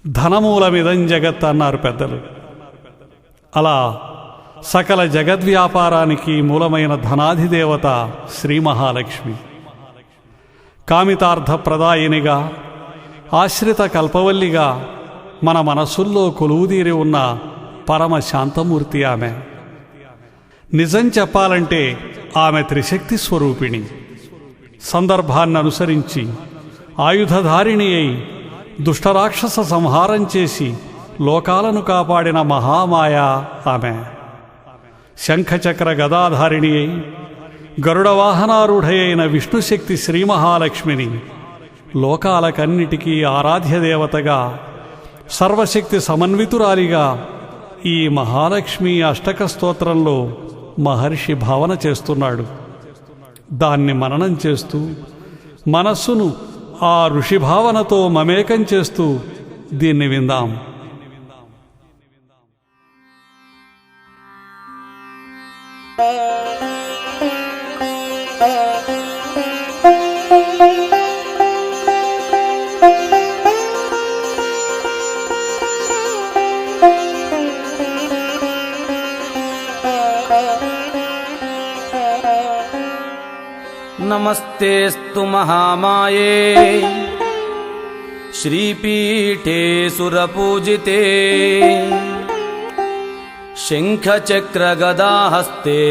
ధనమూలమిదం జగత్ అన్నారు పెద్దలు. అలా సకల జగద్వ్యాపారానికి మూలమైన ధనాధిదేవత శ్రీ మహాలక్ష్మి. కామితార్థ ప్రదాయినిగా, ఆశ్రిత కల్పవల్లిగా మన మనస్సుల్లో కొలువుదీరి ఉన్న పరమ శాంతమూర్తి ఆమె. నిజం చెప్పాలంటే ఆమె త్రిశక్తి స్వరూపిణి. సందర్భాన్ని అనుసరించి ఆయుధధారిణి అయి దుష్టరాక్షస సంహారం చేసి లోకాలను కాపాడిన మహామాయ ఆమె. శంఖచక్ర గదాధారిణి అయి గరుడ వాహనారూఢయైన విష్ణుశక్తి శ్రీ మహాలక్ష్మిని లోకాలకన్నిటికీ ఆరాధ్య దేవతగా, సర్వశక్తి సమన్వితురాలిగా ఈ మహాలక్ష్మి అష్టక స్తోత్రంలో మహర్షి భావన చేస్తున్నాడు. దాన్ని మననం చేస్తూ మనస్సును ఆ ఋషి భావనతో మమేకం చేస్తూ దీన్ని విందాం. नमस्तेस्तु महामाये श्रीपीठे सुरपूजिते शंखचक्रगदाहस्ते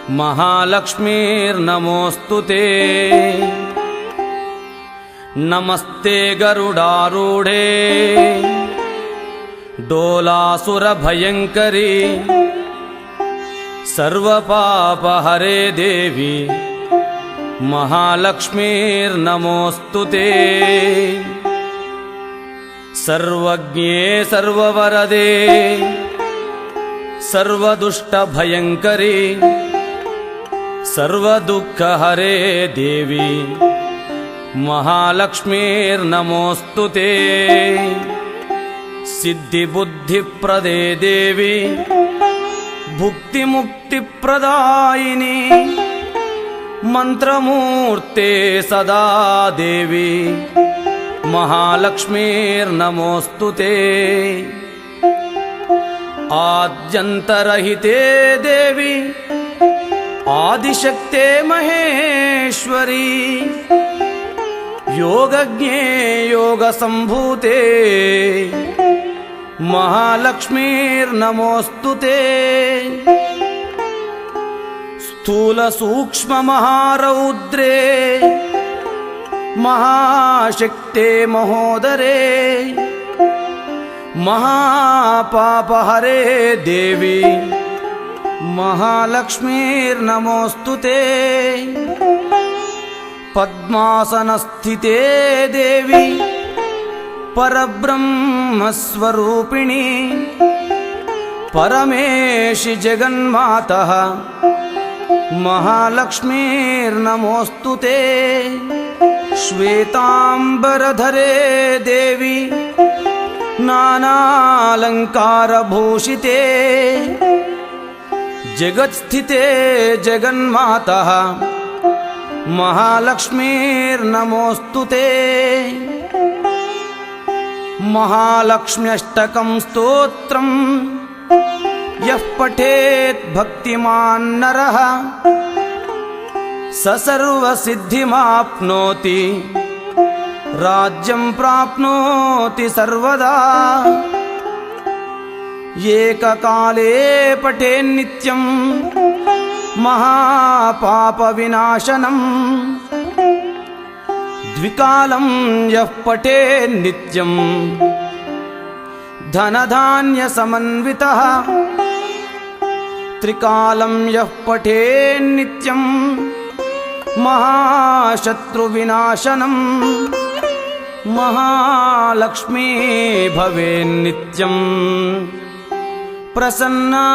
महालक्ष्मीर्नमोऽस्तुते। नमस्ते गरुडारूढे डोलासुरभयङ्करी सर्वपापहरे देवी महालक्ष्मीर्नमोऽस्तुते। सर्वज्ञे सर्ववरदे सर्वदुष्टभयङ्करी सर्वदुःखहरे देवी महालक्ष्मीर्नमोऽस्तुते। सिद्धिबुद्धिप्रदे देवी भुक्तिमुक्तिप्रदायिनी मंत्रमूर्ते सदा देवी महालक्ष्मीर्नमोऽस्तुते। आद्यन्तरहिते देवी आदिशक्ते महेश्वरी योगज्ञे योगसम्भूते महालक्ष्मीर्नमोऽस्तुते। स्थूलसूक्ष्ममहारौद्रे महाशक्ते महोदरे महापापहरे देवी महालक्ष्मीर्नमोऽस्तुते। पद्मासनस्थिते देवी परब्रह्मस्वरूपिणी परमेशि जगन्मातः महालक्ष्मीर्नमोऽस्तुते। श्वेतांबरधरे देवी नानालंकारभूषिते जगत्स्थिते जगन्मातः महालक्ष्मीर्नमोऽस्तुते। महालक्ष्म्यष्टकं स्तोत्रं यः पठेत् भक्तिमान् नरः स सर्वसिद्धिमाप्नोति राज्यं प्राप्नोति सर्वदा। एककाले पठेन्नित्यं महापापविनाशनम् द्विकालं यः पठेन्नित्यं धनधान्यसमन्वितः त्रिकालं यः पठेन्नित्यं महाशत्रुविनाशनम् महालक्ष्मी भवेन्नित्यं प्रसन्ना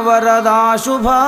वरदा शुभा।